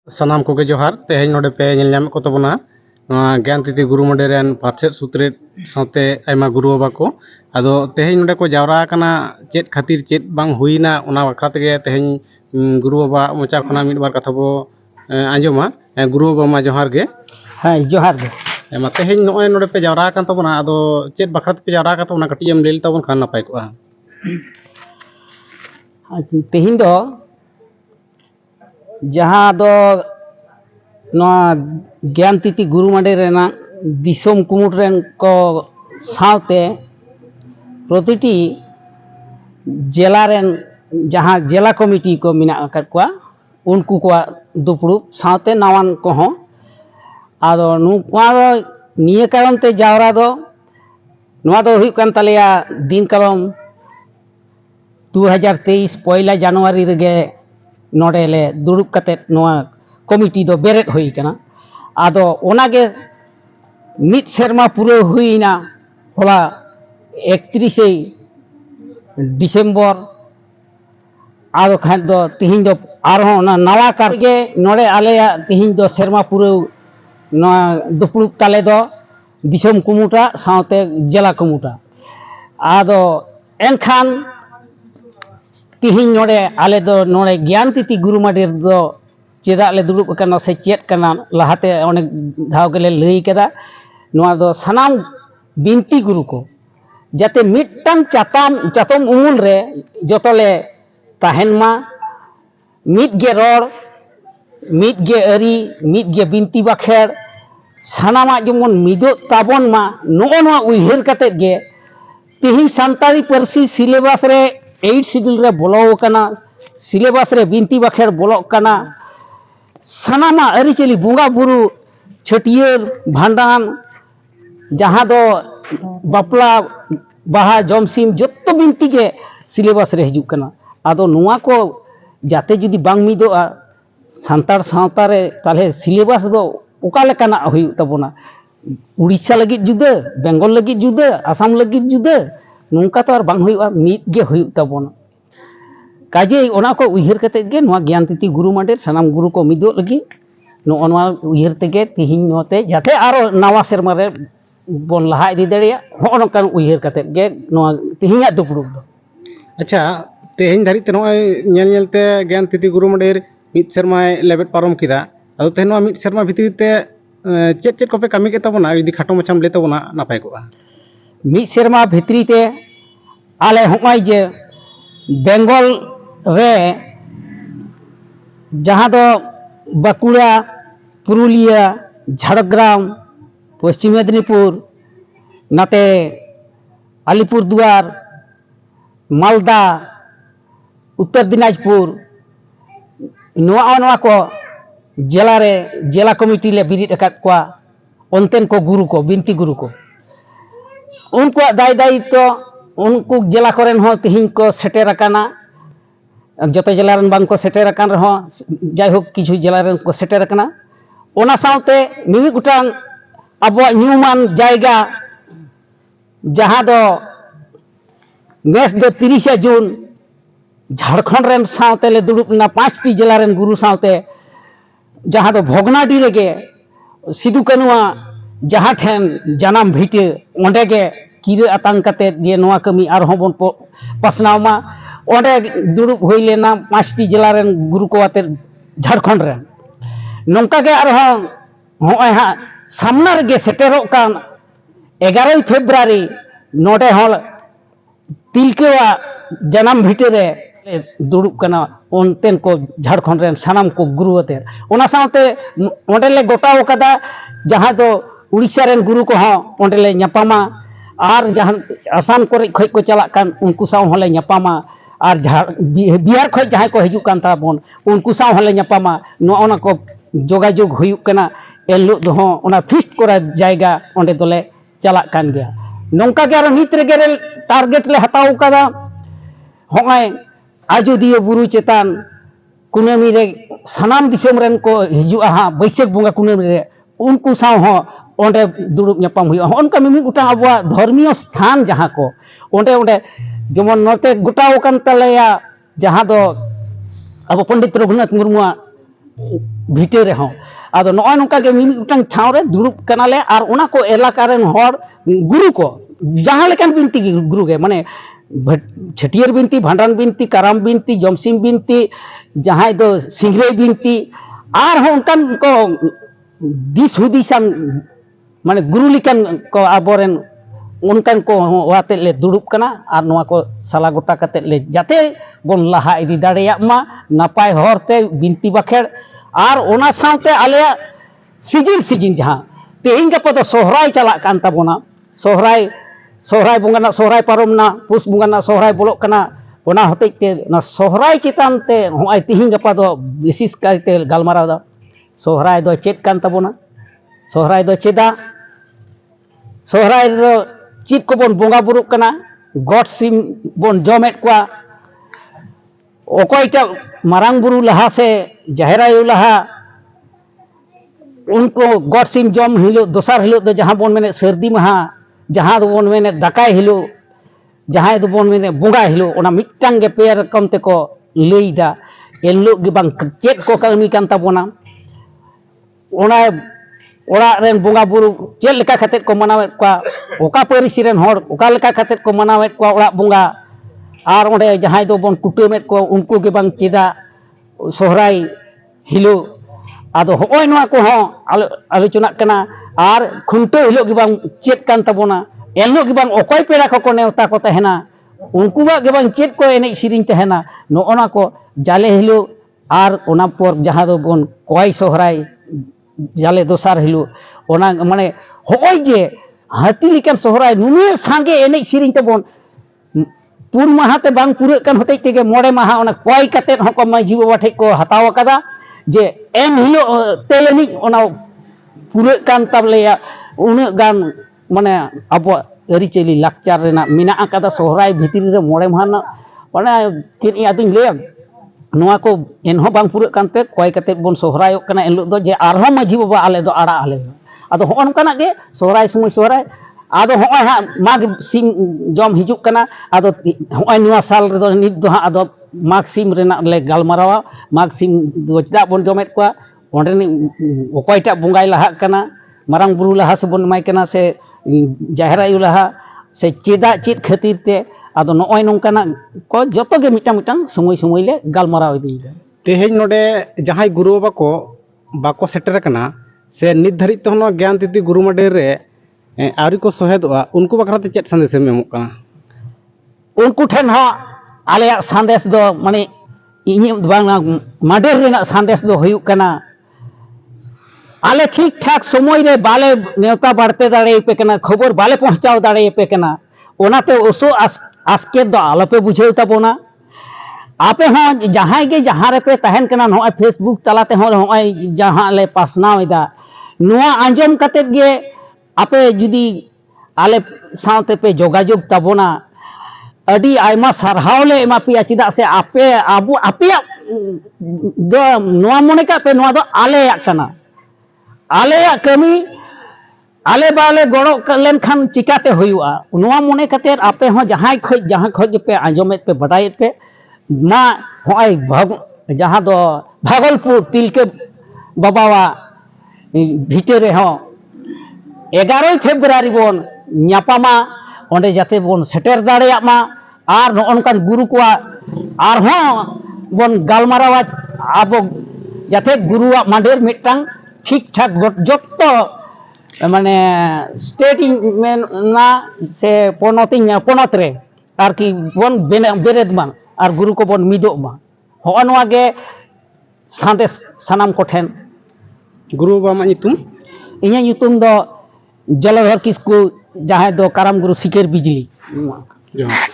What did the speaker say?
सानाम कोगे जोहार तेहें नोडे पे नेल ᱧᱟᱢᱮᱫ ᱠᱚ ᱛᱟᱵᱚᱱᱟ ᱱᱚᱣᱟ ᱜᱮᱭᱟᱱ ᱛᱤᱛᱤ ᱜᱩᱨᱩ ᱢᱚᱸᱰᱮ ᱨᱮᱱ ᱯᱟᱨᱥᱮᱫ ᱥᱩᱛᱨᱮᱫ ᱥᱟᱶᱛᱮ ᱟᱭᱢᱟ ᱜᱩᱨᱩ ᱵᱟᱵᱟ ᱠᱚ ᱟᱫᱚ ᱛᱮᱦᱮᱧ ᱱᱚᱰᱮ ᱠᱚ ᱡᱟᱣᱨᱟ ᱟᱠᱟᱱᱟ ᱪᱮᱫ ᱠᱷᱟᱹᱛᱤᱨ ᱪᱮᱫ ᱵᱟᱝ ᱦᱩᱭᱱᱟ ᱚᱱᱟ ᱵᱟᱠᱷᱨᱟ ᱛᱮᱜᱮ ᱛᱮᱦᱮᱧ ᱜᱩᱨᱩ ᱵᱟᱵᱟ ᱢᱚᱪᱟ ᱠᱷᱚᱱᱟᱜ ᱢᱤᱫ ᱵᱟᱨ ᱠᱟᱛᱷᱟ ᱵᱚ ᱟᱸᱡᱚᱢᱟ ᱜᱩᱨᱩ ᱵᱟᱵᱟ ᱢᱟ ᱡᱚᱦᱟर ᱜᱮ ᱦᱮᱸ ᱡᱚᱦᱟर ᱜᱮ ᱢᱟ ᱛᱮᱦᱮᱧ ᱱᱚᱜᱼᱚᱭ ᱱᱚᱰᱮ ᱯᱮ ᱡᱟᱣᱨᱟ ᱟᱠᱟᱱ ᱛᱟᱵᱚᱱᱟ ᱟᱫᱚ ᱪᱮᱫ ᱵᱟᱠᱷᱨᱟ ᱛᱮᱯᱮ ᱡᱟᱣᱨᱟ ᱟᱠᱟᱱ ᱛᱟᱵᱚᱱᱟ ᱠᱟᱹᱴᱤᱡ ᱮᱢ ᱞᱟᱹᱭ ᱛᱟᱵᱚᱱ ᱠᱷᱟᱱ ᱱᱟᱯᱟᱭ ᱠᱚᱜᱼᱟ ᱛᱮᱦᱮᱧ ᱫᱚ ᱡᱟᱦᱟᱸ ᱫᱚ ᱱᱚᱣᱟ ᱜᱮᱭᱟᱱ ᱛᱤᱛᱤ ᱜᱩᱨᱩ ᱢᱟᱸᱰᱮ ᱨᱮᱱᱟᱜ ᱫᱤᱥᱚᱢ ᱠᱩᱢᱩᱴ ᱨᱮᱱ ᱠᱚ ᱥᱟᱶᱛᱮ ᱯᱨᱚᱛᱤᱴᱤ ᱡᱮᱞᱟ ᱨᱮᱱ ᱡᱟᱦᱟᱸ ᱡᱮᱞᱟ ᱠᱚᱢᱤᱴᱤ ᱠᱚ ᱢᱮᱱᱟᱜ ᱟᱠᱟᱫ ᱠᱚᱣᱟ ᱩᱱᱠᱩ ᱠᱚᱣᱟᱜ ᱫᱩᱯᱲᱩᱵ ᱥᱟᱶᱛᱮ ᱱᱟᱣᱟᱱ ᱠᱚᱦᱚᱸ ᱟᱫᱚ ᱱᱚᱣᱟ ᱫᱚ ᱱᱤᱭᱟᱹ ᱠᱟᱨᱚᱱ ᱛᱮ ᱡᱟᱣᱨᱟ ᱫᱚ ᱱᱚᱣᱟ ᱫᱚ ᱦᱩᱭᱩᱜ ᱠᱟᱱ ᱛᱟᱞᱮᱭᱟ ᱫᱤᱱ ᱠᱟᱞᱚᱢ 2023 ᱯᱚᱭᱞᱟ ᱡᱟᱱᱩᱣᱟᱨᱤ ᱨᱮᱜᱮ ᱱᱚᱰᱮ ᱞᱮ ᱫᱩᱲᱩᱵ ᱠᱟᱛᱮᱫ ᱱᱚᱣᱟ ᱠᱚᱢᱤᱴᱤ ᱫᱚ ᱵᱮᱨᱮᱫ ᱦᱩᱭ ᱟᱠᱟᱱᱟ ᱟᱫᱚ ᱚᱱᱟᱜᱮ ᱢᱤᱫ ᱥᱮᱨᱢᱟ ᱯᱩᱨᱟᱹᱣ ᱦᱩᱭᱱᱟ ᱦᱚᱞᱟ 31 ᱰᱤᱥᱮᱢᱵᱚᱨ ᱟᱫᱚ ᱠᱷᱟᱱ ᱫᱚ ᱛᱤᱦᱤᱧ ᱫᱚ ᱟᱨᱦᱚᱸ ᱚᱱᱟ ᱱᱟᱣᱟ ᱠᱟᱨ ᱜᱮ ᱱᱚᱰᱮ ᱟᱞᱮᱭᱟᱜ ᱛᱤᱦᱤᱧ ᱫᱚ ᱥᱮᱨᱢᱟ ᱯᱩᱨᱟᱹᱣ ᱱᱚᱣᱟ ᱫᱩᱯᱲᱩᱵ ᱛᱟᱞᱮ ᱫᱚ ᱫᱤᱥᱚᱢ ᱠᱩᱢᱩᱴᱟᱜ ᱥᱟᱶᱛᱮ ᱡᱮᱞᱟ ᱠᱩᱢᱩᱴᱟᱜ ᱟᱫᱚ ᱮᱱᱠᱷᱟᱱ ᱛᱤᱦᱤᱧ ᱱᱚᱰᱮ ᱟᱞᱮ ᱫᱚ ᱱᱚᱰᱮ ᱜᱮᱭᱟᱱ ᱛᱤᱛᱤ ᱜᱩᱨᱩ ᱢᱟᱸᱰᱮ ᱨᱮᱫᱚ ᱪᱮᱫᱟᱜ ᱞᱮ ᱫᱩᱲᱩᱵ ᱟᱠᱟᱱᱟ ᱥᱮ ᱪᱮᱫ ᱠᱟᱱᱟ ᱞᱟᱦᱟᱛᱮ ᱚনেক ᱫᱷᱟᱣ ᱜᱮᱞᱮ ᱞᱟᱹᱭ ᱠᱮᱫᱟ ᱱᱚᱣᱟ ᱫᱚ ᱥᱟᱱᱟᱢ ᱵᱤᱱᱛᱤ ᱜᱩᱨᱩ ᱠᱚ ᱡᱟᱛᱮ ᱢᱤᱫᱴᱟᱝ ᱪᱟᱛᱚᱢ ᱩᱢᱩᱞ ᱨᱮ ᱡᱚᱛᱚ ᱞᱮ ᱛᱟᱦᱮᱱ ᱢᱟ ᱢᱤᱫ ᱜᱮ ᱨᱚᱲ ᱢᱤᱫ ᱜᱮ ᱟᱹᱨᱤ ᱢᱤᱫ ᱜᱮ ᱵᱤᱱᱛᱤ ᱵᱟᱠᱷᱮᱲ ᱥᱟᱱᱟᱢᱟᱜ ᱡᱮᱢᱚᱱ ᱢᱤᱫᱚᱜ ᱛᱟᱵᱚᱱ ᱢᱟ ᱱᱚᱜᱼᱚ ᱱᱚᱣᱟ ᱩᱭᱦᱟᱹᱨ ᱠᱟᱛᱮᱫ ᱜᱮ ᱛᱤᱦᱤᱧ ᱥᱟᱱᱛᱟᱲᱤ ᱯᱟᱹᱨᱥᱤ ᱥᱤᱞᱮᱵᱟᱥ ᱨᱮ 8 ᱥᱤᱰᱩᱞ ᱨᱮ ᱵᱚᱞᱚ ᱟᱠᱟᱱᱟ ᱥᱤᱞᱮᱵᱟᱥ ᱨᱮ ᱵᱤᱱᱛᱤ ᱵᱟᱠᱷᱮᱲ ᱵᱚᱞᱚᱜ ᱠᱟᱱᱟ ᱥᱟᱱᱟᱢᱟᱜ ᱟᱹᱨᱤᱪᱟᱹᱞᱤ ᱵᱚᱸᱜᱟ ᱵᱩᱨᱩ ᱪᱷᱟᱹᱴᱭᱟᱹᱨ ᱵᱷᱟᱸᱰᱟᱱ ᱡᱟᱦᱟᱸ ᱫᱚ ᱵᱟᱯᱞᱟ ᱵᱟᱦᱟ ᱡᱚᱢᱥᱤᱢ ᱡᱚᱛᱚ ᱵᱤᱱᱛᱤ ᱜᱮ ᱥᱤᱞᱮᱵᱟᱥ ᱨᱮ ᱦᱤᱡᱩᱜ ᱠᱟᱱᱟ ᱟᱫᱚ ᱱᱚᱣᱟ ᱠᱚ ᱡᱟᱛᱮ ᱡᱩᱫᱤ ᱵᱟᱝ ᱢᱤᱫᱚᱜᱼᱟ ᱥᱟᱱᱛᱟᱲ ᱥᱟᱶᱛᱟ ᱨᱮ ᱛᱟᱦᱚᱞᱮ ᱥᱤᱞᱮᱵᱟᱥ ᱫᱚ ᱚᱠᱟ ᱞᱮᱠᱟᱱᱟᱜ ᱦᱩᱭᱩᱜ ᱛᱟᱵᱚᱱᱟ उड़ीसा लगी जुदा बेंगल लगी जुदा आसाम लगी जुदा नौका तो और बांग हुआ मीद गे हुई तबोना काजे ओना को उयहर कते गे नोआ ज्ञान तिथि गुरु मांडे सनाम गुरु को मिदो लगी नोआ उयहर तेगे तिहिन नोते जाते आरो नवा सेरमा रे बोन लहा इदि दड़िया होनकान उयहर कते गे नोआ तिहिना दुपुड़ुब दो अच्छा तेहेñ धारित ते नोय नेल नेलते ज्ञान तिथि गुरु मंडे मिद सेरमाय लेबेट पारम किदा अदो तेहेñ नोआ मिद सेरमा भितरी ते चेत चेत कोपे कमी के तबोना यदि खाटो मछाम ले तबोना नापाय कोआ मिद सेरमा भितरी ते आले होय जे बेंगल रे जहाँ दो बाकुड़ा पुरुलिया झाड़ग्राम पश्चिम मेदिनीपुर नाते अलीपुरदुआर मालदा उत्तर दिनाजपुर नोआ को जिला रे जिला कमिटी ले बिरिद अकाद कोआ ओनतेन को गुरु को बिनती गुरु को उनको दाय दायित्व उनको जिला कोरेन हो तिहिन को सेटेर अकाना जतो जिला रन बांग को सेटेर अकान रहो जायहोक किछु जिला रन को सेटेर अकाना ओना साउते मिमि गुटांग अबो न्यूमान जायगा जहाँ दो नेस दो 30 जून झारखंड रन साउते ले दुड़ुबना 5टी जिला रन गुरु साउते जहाँ दो भोगनाडी रेगे सिदु कनुआ जहाँ ठेन जनाम भिटे ओंडे गे किरे आतांग कते जे नोआ कमी आरहों बोन पासनावमा ओंडे दुड़ुब हुई लेना 5टी जिला रन गुरु को आते झारखंड रन नौका गे आरहों होय हा सामना रेगे सेटेरोक कान 11 फेब्रुआरी नोडे होल तिलकेवा जनाम भिटे रे दुड़ुब कना ओनतेन को झारखंड रन सनाम को गुरु आते ओना साउते ओंडे ले गोटाव कदा जहाँ दो उड़ीसा रन गुरु को हों ओंडे ले न्यापामा और जहाँ आसाम को खै को चला कान उनको साव होले न्यापामा और बिहार खै जहाँ को हिजु कान ताबोन उनको साव होले न्यापामा नोना को जोगाजोग हुयुक कना एलो दो हों ओना फिस्ट कोरा जायगा ओंडे दोले चला कान गया नौका के आरो नित रेगे रे टारगेट ले हताव कदा होय आजोदिया बुरु चेतान कुनामी रे सनाम दिसम रन को हिजुआ हा बैसाख बुंगा कुनामी रे उनको साव हो ओंडे दुड़ुब न्यापाम हुआ उनका मिमि गुटा अबवा धर्मीय स्थान जहाँ को ओंडे ओंडे जेमन नोते गुटाव कान तलेया जहाँ दो अब पंडित रघुनाथ मुर्मुआ ᱵᱷᱤᱴᱟᱹ ᱨᱮᱦᱚᱸ ᱟᱫᱚ ᱱᱚᱜᱼᱚᱭ ᱱᱚᱝᱠᱟ ᱜᱮ ᱢᱤᱢᱤᱫᱴᱟᱝ ᱴᱷᱟᱶ ᱨᱮ ᱫᱩᱲᱩᱵ ᱠᱟᱱᱟᱞᱮ ᱟᱨ ᱚᱱᱟ ᱠᱚ ᱮᱞᱟᱠᱟ ᱨᱮᱱ ᱦᱚᱲ ᱜᱩᱨᱩ ko ᱡᱟᱦᱟᱸ lekan binti gi guru ge mane chhatiyar binti bhandan binti karam binti jomsim binti jahai do singrei binti ar hon kan ko dis hudisan mane guru lekan ko aboren onkan ko wate le dudup kana ar noa ko sala gota kate le jate bon laha idi dareyak ma napai horte binti bakher ar ona saute alea sijin jahan tehing gapa do sohrai chalak kan tabona sohrai bunga na sohrai parom na pus bunga na sohrai bolok kana ona hotei te na sohrai chitan te hoai tehing gapa do bisis kaite galmarau da sohrai do chet kan tabona sohrai do cheda sohrai do chit ko bon bonga buruk kana god sim bon jomet kwa okoita marang buru laha se jaherayu laha उनको God SIM जम हिलो दोसर हिलो दो जहाँ bone मैंने सर्दी महा जहाँ दो बोन मैंने दकाय हिलो जहाँ दो बोन मैंने बोंगा हिलो ओना मिट्टांग गे पेयर कम ते को लेइदा एलो गे बांग चेत को कामी कान ताबोना ओना ओरा रेन बोंगा बुरु चेत लेका खातिर को मनावे को ओका परिसि रेन हर ओका लेका खातिर को मनावे को ओरा बोंगा आर ओंडे जहाँ दो बोन कुटुमेत को उनको गे बांग चेदा सोहराई हिलो आदो होय नोआ को हो आलोचना कना आर खुंटो हिलो गे बांग चेत कान ताबोना एलो गे बांग ओकोय पेड़ा को नेवता को तहना उनको गे बांग चेत को एने सिरिंग तहना नोना को जाले हिलो आर ओना पर जहां दो बोन कोय सोहराय जाले दोसार हिलो ओना माने होय जे हाती लिकन सोहराय नुने सांगे एने सिरिंग तबोन पुर माहाते बांग पुरे कान होते तेगे मोड़े माहा ओना कोय कते हको माजी बाबा ठे को हताव कदा जे एम हिलो तेलनी ओना पुरे कान ताबलेया उना गान माने अब अरिचेली लाकचार रेना मिना आकादा सोहराय भितरी रे मोड़े माहाना ओना चेत आदिन ले नोआ को एनहो बांग पुरे कानते कोय कते बोन सोहराय कना एलो दो जे आरहो माजी बाबा आले दो आड़ा आले आदो हो अनकाना गे सोहराय समय सोहराय आदो होय हा माग सिम जम हिजुक कना आदो होय नोआ साल रे दो नित दो हा आदो माग सिम रेना ले गालमारावा माग सिम दो चदा बोन जमेत को ओंडे नि ओकोयटा बोंगाय लाहा कना मारांग बुरु लाहा से बोन माय कना से जाहरायु लाहा से चेदा चेत खातिर ते आदो नोय नोंकाना को जतो गे मिटांग मिटांग समय ले गालमाराव इदी तेहेज नोडे जहां गुरु बाबा को बाको सेटर कना से नित धरित तो ज्ञान तिथि गुरु मडेर रे आरी को सोहेदवा उनको बखराते चेत संदेश एमो कना उनको ठेन हो आले संदेश दो माने इनी बांग मडेर रेना संदेश दो हुयुक कना आले ठीक ठाक समय रे बाले नेवता बाड़ते दाड़े पे कना खबर बाले पहुंचाव दाड़े पे कना ओनाते ओसो आस्के दो आलोपे बुझेव ताबोना आपे हो जहां गे जहां रे पे तहन कना होय फेसबुक तलाते हो होय जहां ले पासनाव इदा नोआ आंजम कते गे आपे जुदी आले सावते पे जोगाजोग ताबोना अडी आयमा सरहाव ले एमा पिया चिदा से आपे आबु आपिया दो नोआ मने का पे नोआ दो आले कना आले कमी आले बाले गड़ो लेन खान चिकाते हुआ नोआ मने कते आपे हो जहां खoj पे आंजमेत पे बटायत पे मा होय जहां दो भागलपुर तिलके बाबावा भिटे रे हो 11 फेब्रुआरी बोन न्यापामा ओंडे जाते बोन सेटर दाड़ेया मा आर नोनकान गुरु को आर हो बोन गालमारावा आबो जाते गुरुआ मांडेर मिटांग ठीक ठाक जत्तो माने स्टेटिंग मेना से पोनत रे आर की बोन बेरेद मा आर गुरु को बोन मिदो मा हो नोआ गे संदेश सनाम कोठेन गुरु बाबा मा नितुम इnya nyutum do जलधर किसको जहाँ दो करम गुरु सिकेर बिजली जहाँ